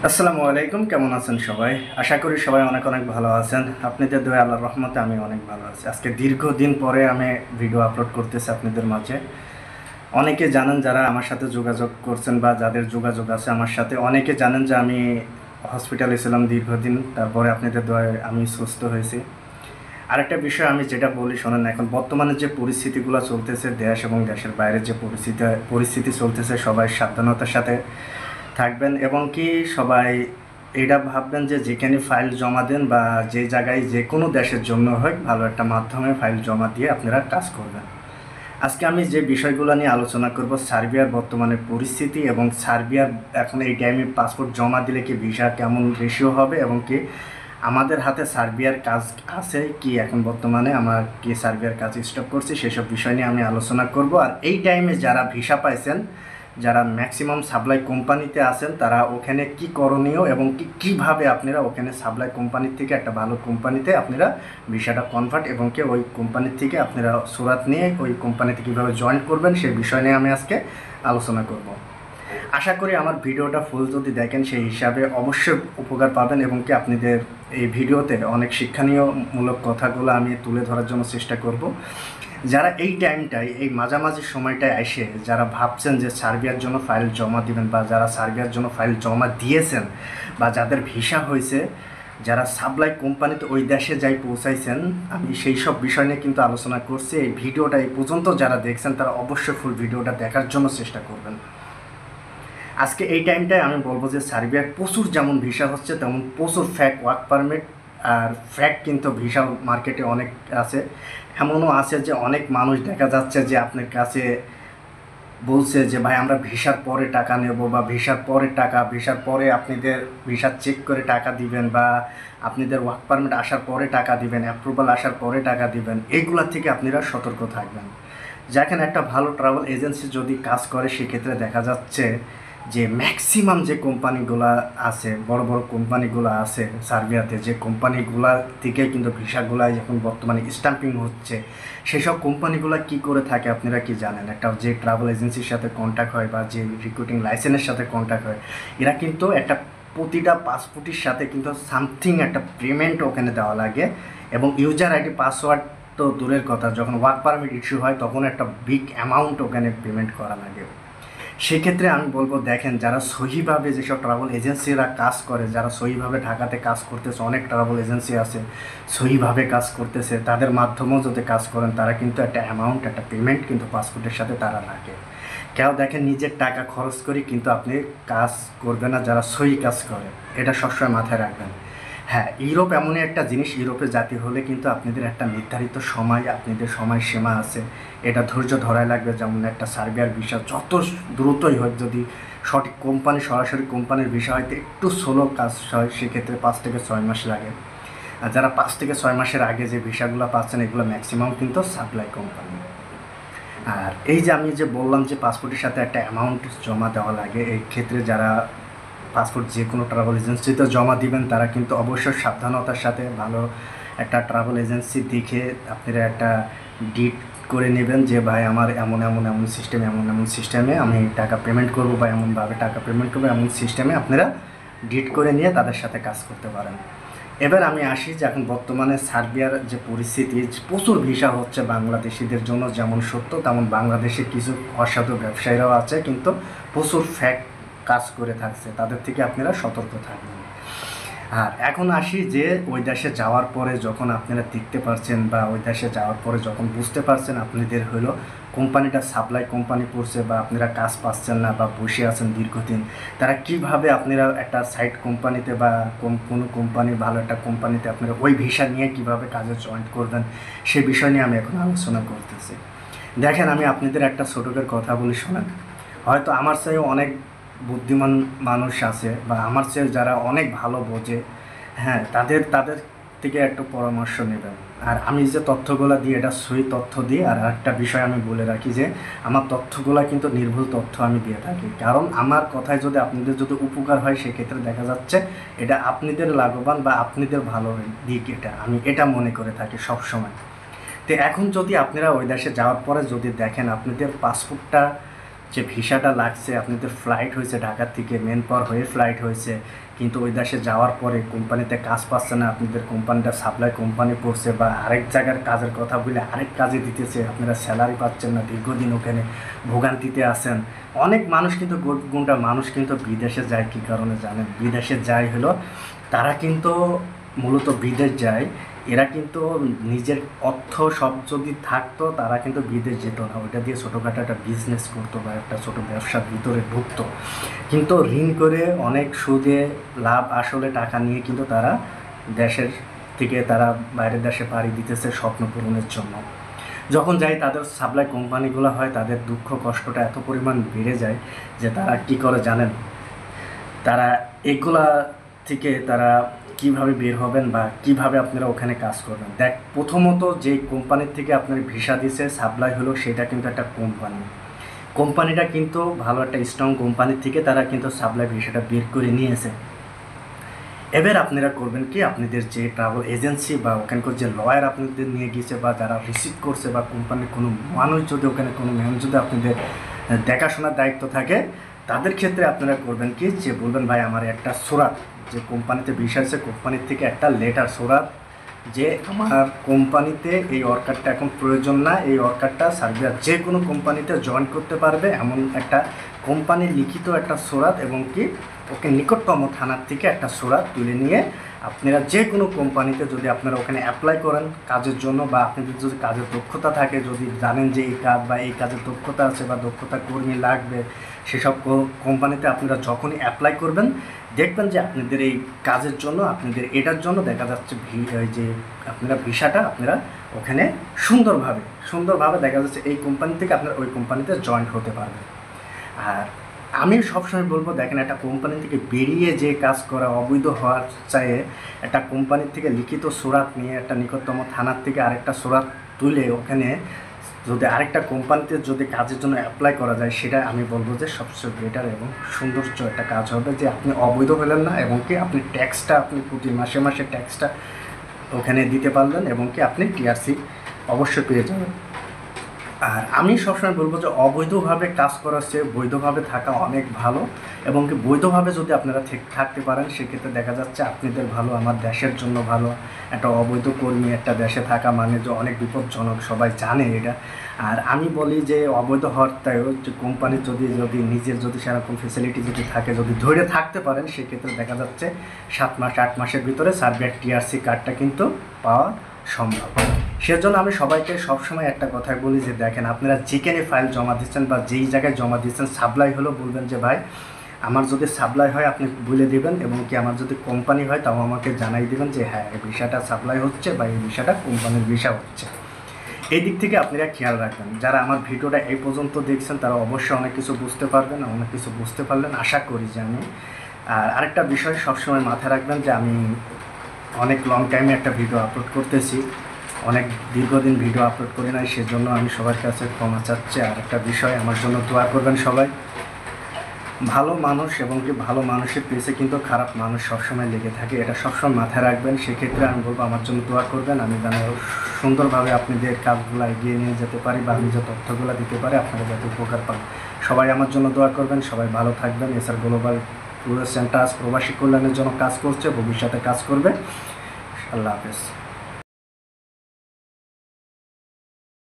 আসসালামু আলাইকুম, কেমন আছেন সবাই? আশা করি সবাই অনেক অনেক ভালো আছেন। আপনাদের দোয়া আল্লাহর রহমতে আমি অনেক ভালো আছি। আজকে দীর্ঘদিন পরে আমি ভিডিও আপলোড করতেছি আপনাদের মাঝে। অনেকে জানেন যারা আমার সাথে যোগাযোগ করছেন বা যাদের যোগাযোগ আছে আমার সাথে, অনেকে জানেন যে আমি হসপিটালে ছিলাম দীর্ঘদিন। তারপরে আপনাদের দোয়ায় আমি সুস্থ হয়েছি। আরেকটা বিষয় আমি যেটা বলি শোনেন, এখন বর্তমানে যে পরিস্থিতিগুলো চলতেছে দেশ এবং দেশের বাইরে যে পরিস্থিতি চলতেছে, সবাই সাবধানতার সাথে থাকবেন এবং কি সবাই এটা ভাববেন যে যেখানে ফাইল জমা দেন বা যে জায়গায় যে কোনো দেশের জন্য হয় ভালো একটা মাধ্যমে ফাইল জমা দিয়ে আপনারা কাজ করবেন। আজকে আমি যে বিষয়গুলো নিয়ে আলোচনা করব, সার্বিয়ার বর্তমানে পরিস্থিতি এবং সার্বিয়ার এখন এই টাইমে পাসপোর্ট জমা দিলে কি ভিসা কেমন রেশিও হবে এবং কি আমাদের হাতে সার্বিয়ার কাজ আছে কি, এখন বর্তমানে আমার কি সার্বিয়ার কাজ স্টপ করছি, সেসব বিষয় নিয়ে আমি আলোচনা করব। আর এই টাইমে যারা ভিসা পাইছেন, যারা ম্যাক্সিমাম সাপ্লাই কোম্পানিতে আছেন, তারা ওখানে কি করণীয় এবং কীভাবে আপনারা ওখানে সাপ্লাই কোম্পানির থেকে একটা ভালো কোম্পানিতে আপনারা ভিসাটা কনভার্ট এবং কি ওই কোম্পানির থেকে আপনারা সুরাত নিয়ে ওই কোম্পানিতে কীভাবে জয়েন করবেন সেই বিষয় নিয়ে আমি আজকে আলোচনা করব। আশা করি আমার ভিডিওটা ফুল যদি দেখেন সেই হিসাবে অবশ্যই উপকার পাবেন এবং কি আপনাদের এই ভিডিওতে অনেক শিক্ষণীয়মূলক কথাগুলো আমি তুলে ধরার জন্য চেষ্টা করব। যারা এই টাইমটায় এই মাঝামাঝি সময়টায় এসে যারা ভাবছেন যে সার্বিয়ার জন্য ফাইল জমা দিবেন বা যারা সার্বিয়ার জন্য ফাইল জমা দিয়েছেন বা যাদের ভিসা হয়েছে, যারা সাপ্লাই কোম্পানিতে ওই দেশে যাই পৌঁছাইছেন, আমি সেই সব বিষয় নিয়ে কিন্তু আলোচনা করছি। এই ভিডিওটা এই পর্যন্ত যারা দেখছেন তারা অবশ্যই ফুল ভিডিওটা দেখার জন্য চেষ্টা করবেন। আজকে এই টাইমটায় আমি বলবো যে সার্বিয়ার প্রচুর যেমন ভিসা হচ্ছে তেমন প্রচুর ফ্যাক ওয়ার্ক পারমিট আর ফ্যাক কিন্তু ভিসা মার্কেটে অনেক আছে। এমনও আছে যে অনেক মানুষ দেখা যাচ্ছে যে আপনার কাছে বলছে যে ভাই আমরা ভিসার পরে টাকা নেব বা ভিসার পরে আপনাদের ভিসা চেক করে টাকা দিবেন বা আপনাদের ওয়ার্ক পারমিট আসার পরে টাকা দিবেন, অ্যাপ্রুভাল আসার পরে টাকা দিবেন। এইগুলোর থেকে আপনারা সতর্ক থাকবেন। যেখানে একটা ভালো ট্রাভেল এজেন্সি যদি কাজ করে সেক্ষেত্রে দেখা যাচ্ছে যে ম্যাক্সিমাম যে কোম্পানিগুলো আছে, বড় বড় কোম্পানিগুলো আছে সার্বিয়াতে, যে কোম্পানিগুলো থেকে কিন্তু ভিসাগুলো এখন বর্তমানে স্ট্যাম্পিং হচ্ছে, সেসব কোম্পানিগুলো কি করে থাকে আপনারা কি জানেন? একটা যে ট্রাভেল এজেন্সির সাথে কন্ট্যাক্ট হয় বা যে রিক্রুটিং লাইসেন্সের সাথে কন্ট্যাক্ট হয়, এরা কিন্তু একটা প্রতিটা পাসপোর্টের সাথে কিন্তু সামথিং একটা পেমেন্ট ওখানে দেওয়া লাগে এবং ইউজার আইডি পাসওয়ার্ড তো দূরের কথা, যখন ওয়ার্ক পারমিট ইস্যু হয় তখন একটা বিগ অ্যামাউন্ট ওখানে পেমেন্ট করা লাগে। সেক্ষেত্রে আমি বলবো দেখেন, যারা সহিভাবে যেসব ট্রাভেল এজেন্সিরা কাজ করে, যারা সহিভাবে ঢাকাতে কাজ করতেছে, অনেক ট্রাভেল এজেন্সি আছে সহিভাবে কাজ করতেছে, তাদের মাধ্যমেও যদি কাজ করেন তারা কিন্তু একটা অ্যামাউন্ট একটা পেমেন্ট কিন্তু পাসপোর্টের সাথে তারা রাখে। কেউ দেখেন নিজের টাকা খরচ করি কিন্তু আপনি কাজ করবে না যারা সহি কাজ করে, এটা সবসময় মাথায় রাখবেন। হ্যাঁ, ইউরোপ এমনই একটা জিনিস, ইউরোপে জাতি হলে কিন্তু আপনাদের একটা নির্ধারিত সময়, আপনাদের সময়সীমা আছে, এটা ধৈর্য ধরাই লাগবে। যেমন একটা সার্বিয়ার ভিসা যত দ্রুতই হোক, যদি সঠিক কোম্পানি সরাসরি কোম্পানির ভিসা হয়তো একটু স্লো কাজ হয়, সেক্ষেত্রে 5 থেকে 6 মাস লাগে। আর যারা 5 থেকে 6 মাসের আগে যে ভিসাগুলো পাচ্ছেন এগুলো ম্যাক্সিমাম কিন্তু সাপ্লাই কোম্পানি। আর এই যে আমি যে বললাম যে পাসপোর্টের সাথে একটা অ্যামাউন্ট জমা দেওয়া লাগে, এই ক্ষেত্রে যারা পাসপোর্ট যে কোনো ট্রাভেল এজেন্সিতে জমা দিবেন তারা কিন্তু অবশ্যই সাবধানতার সাথে ভালো একটা ট্রাভেল এজেন্সি দেখে আপনারা একটা ডিট করে নেবেন যে ভাই আমার এমন এমন এমন সিস্টেমে আমি টাকা পেমেন্ট করব বা এমনভাবে টাকা পেমেন্ট করবো, এমন সিস্টেমে আপনারা ডিট করে নিয়ে তাদের সাথে কাজ করতে পারেন। এবার আমি আসি যে এখন বর্তমানে সার্বিয়ার যে পরিস্থিতি, প্রচুর ভিসা হচ্ছে বাংলাদেশিদের জন্য, যেমন সত্য তেমন বাংলাদেশের কিছু অসাধু ব্যবসায়ীরাও আছে কিন্তু প্রচুর ফ্যাক কাজ করে থাকছে, তাদের থেকে আপনারা সতর্ক থাকবেন। আর এখন আসি যে ওই দেশে যাওয়ার পরে যখন আপনারা দেখতে পারছেন বা ওই দেশে যাওয়ার পরে যখন বুঝতে পারছেন আপনাদের হলো কোম্পানিটা সাপ্লাই কোম্পানি পড়ছে বা আপনারা কাজ পাচ্ছেন না বা বসে আছেন দীর্ঘদিন, তারা কিভাবে আপনারা একটা সাইট কোম্পানিতে বা কোনো কোম্পানি ভালো একটা কোম্পানিতে আপনারা ওই ভিসা নিয়ে কিভাবে কাজে জয়েন করবেন সে বিষয় নিয়ে আমি এখন আলোচনা করতেছি। দেখেন, আমি আপনাদের একটা ছোটদের কথা বলি শোনেন। হয়তো আমার চেয়ে অনেক বুদ্ধিমান মানুষ আছে বা আমার চেয়ে যারা অনেক ভালো বোঝে, হ্যাঁ, তাদের থেকে একটু পরামর্শ নেবেন। আর আমি যে তথ্যগুলো দিই এটা সহি তথ্য দিই। আর একটা বিষয় আমি বলে রাখি যে আমার তথ্যগুলো কিন্তু নির্ভুল তথ্য আমি দিয়ে থাকি, কারণ আমার কথায় যদি আপনাদের যদি উপকার হয় সেক্ষেত্রে দেখা যাচ্ছে এটা আপনাদের লাভবান বা আপনাদের ভালো দিক, এটা মনে করে থাকি সব সময়। তো এখন যদি আপনারা ওই দেশে যাওয়ার পরে যদি দেখেন আপনাদের পাসপোর্টটা যে ভিসাটা লাগছে, আপনাদের ফ্লাইট হয়েছে ঢাকা থেকে মেন পাওয়ার হয়ে ফ্লাইট হয়েছে, কিন্তু ওই দেশে যাওয়ার পরে কোম্পানিতে কাজ পাচ্ছে না, আপনাদের কোম্পানিটা সাপ্লাই কোম্পানি পড়ছে বা আরেক জায়গার কাজের কথা বলে আরেক কাজে দিতেছে, আপনারা স্যালারি পাচ্ছেন না, দীর্ঘদিন ওখানে ভোগান্তিতে আছেন। অনেক মানুষ কিন্তু গুণটা মানুষ কিন্তু বিদেশে যায় কী কারণে জানেন? বিদেশে যায় হলো তারা কিন্তু মূলত বিদেশ যায়, এরা কিন্তু নিজের অর্থ সব যদি থাকতো তারা কিন্তু বিদেশ যেত না, ওইটা দিয়ে ছোটোখাটো একটা বিজনেস করতো বা একটা ছোটো ব্যবসার ভিতরে ঢুকতো, কিন্তু ঋণ করে অনেক সুদে লাভ আসলে টাকা নিয়ে কিন্তু তারা দেশের থেকে তারা বাইরের দেশে পাড়ি দিতেছে স্বপ্ন পূরণের জন্য। যখন যাই তাদের সাপ্লাই কোম্পানিগুলো হয়, তাদের দুঃখ কষ্টটা এত পরিমাণ বেড়ে যায় যে তারা কী করে জানেন? তারা এগুলা থেকে তারা কিভাবে বের হবেন বা কিভাবে আপনারা ওখানে কাজ করবেন। প্রথমত যে কোম্পানির থেকে আপনার ভিসা দিছে সাপ্লাই হলো, সেটা কিন্তু একটা কোম্পানিটা কিন্তু ভালো একটা স্ট্রং কোম্পানির থেকে তারা কিন্তু সাপ্লাই ভিসাটা বের করে নিয়েছে। এবার আপনারা করবেন কি, আপনাদের যে ট্রাভেল এজেন্সি বা ওখানকার যে লয়ার আপনাদের নিয়ে গিয়েছে বা যারা রিসিভ করছে বা কোম্পানির কোনো মানুষ যদি ওখানে কোনো ম্যান যদি আপনাদের দেখাশোনার দায়িত্ব থাকে, তাদের ক্ষেত্রে আপনারা করবেন কি, যে বলবেন ভাই আমার একটা সোরাত, যে কোম্পানিতে ভিসা আছে কোম্পানির থেকে একটা লেটার সোরাত, যে আমার কোম্পানিতে এই ওয়ার্কারটা এখন প্রয়োজন না, এই ওয়ার্কারটা সার্বিয়ার যে কোনো কোম্পানিতে জয়েন করতে পারবে এমন একটা কোম্পানির লিখিত একটা সোরাত, এবং কি ওকে নিকটতম থানার থেকে একটা সোরাত তুলে নিয়ে আপনারা যে কোনো কোম্পানিতে যদি আপনারা ওখানে অ্যাপ্লাই করেন কাজের জন্য, বা আপনাদের যদি কাজের দক্ষতা থাকে, যদি জানেন যে এই কাজ বা এই কাজের দক্ষতা আছে বা দক্ষতা কর্মী লাগবে, সেসব কোম্পানিতে আপনারা যখনই অ্যাপ্লাই করবেন দেখবেন যে আপনাদের এই কাজের জন্য, আপনাদের এটার জন্য দেখা যাচ্ছে যে আপনারা ভিসাটা আপনারা ওখানে সুন্দরভাবে দেখা যাচ্ছে এই কোম্পানি থেকে আপনারা ওই কোম্পানিতে জয়েন্ট হতে পারবেন। আর আমি সবসময় বলবো, দেখেন একটা কোম্পানি থেকে বেরিয়ে যে কাজ করা অবৈধ হওয়ার চাইয়ে একটা কোম্পানির থেকে লিখিত সোরাত নিয়ে একটা নিকটতম থানার থেকে আরেকটা সোরাত তুলে ওখানে যদি আরেকটা কোম্পানিতে যদি কাজের জন্য অ্যাপ্লাই করা যায়, সেটা আমি বলবো যে সবচেয়ে বেটার এবং সৌন্দর্য একটা কাজ হবে, যে আপনি অবৈধ হলেন না, এবং কি আপনি ট্যাক্সটা আপনি প্রতি মাসে ট্যাক্সটা ওখানে দিতে পারলেন, এবং কি আপনি টিআরসি অবশ্যই পেয়ে যাবেন। আর আমি সবসময় বলবো যে অবৈধভাবে কাজ করার চেয়ে বৈধভাবে থাকা অনেক ভালো, এবং কি বৈধভাবে যদি আপনারা থাকতে পারেন সেক্ষেত্রে দেখা যাচ্ছে আপনাদের ভালো, আমার দেশের জন্য ভালো। একটা অবৈধ কর্মী একটা দেশে থাকা মানে যে অনেক বিপজ্জনক, সবাই জানে এটা। আর আমি বলি যে অবৈধ হওয়ার তাইও যে কোম্পানির যদি নিজের যদি সেরকম ফেসিলিটি যদি থাকে, যদি ধরে থাকতে পারেন, সেক্ষেত্রে দেখা যাচ্ছে 7 মাস 8 মাসের ভিতরে সার্বিয়ার টিআরসি কার্ডটা কিন্তু পাওয়া সম্ভব। সেজন্য আমি সবাইকে সবসময় একটা কথাই বলি যে দেখেন, আপনারা যেখানে ফাইল জমা দিচ্ছেন বা যেই জায়গায় জমা দিচ্ছেন, সাপ্লাই হলো বলবেন যে ভাই আমার যদি সাপ্লাই হয় আপনি বলে দেবেন, এবং কি আমার যদি কোম্পানি হয় তাও আমাকে জানাই দেবেন যে হ্যাঁ এই ভিসাটা সাপ্লাই হচ্ছে বা এই ভিসাটা কোম্পানির ভিসা হচ্ছে। এই দিক থেকে আপনারা খেয়াল রাখবেন। যারা আমার ভিডিওটা এই পর্যন্ত দেখছেন তারা অবশ্যই অনেক কিছু বুঝতে পারবেন, অনেক কিছু বুঝতে পারলেন আশা করি যে আমি। আর আরেকটা বিষয় সবসময় মাথায় রাখবেন যে আমি অনেক লং টাইমে একটা ভিডিও আপলোড করতেছি, অনেক দীর্ঘদিন ভিডিও আপলোড করি নাই, সেজন্য আমি সবার কাছে ক্ষমা চাচ্ছি। আর একটা বিষয়, আমার জন্য দোয়া করবেন সবাই। ভালো মানুষ এবং কি ভালো মানুষের পেছে কিন্তু খারাপ মানুষ সবসময় লেগে থাকে, এটা সবসময় মাথায় রাখবেন। সেক্ষেত্রে আমি বলবো আমার জন্য দোয়া করবেন, আমি যেন সুন্দরভাবে আপনাদের কাজগুলো এগিয়ে নিয়ে যেতে পারি বা আমি যে তথ্যগুলো দিতে পারি আপনারা যাতে উপকার পান। সবাই আমার জন্য দোয়া করবেন, সবাই ভালো থাকবেন। এসআর গ্লোবাল ট্যুরিস্ট সেন্টার প্রবাসী কল্যাণের জন্য কাজ করছে, ভবিষ্যতে কাজ করবে। আল্লাহ হাফেজ।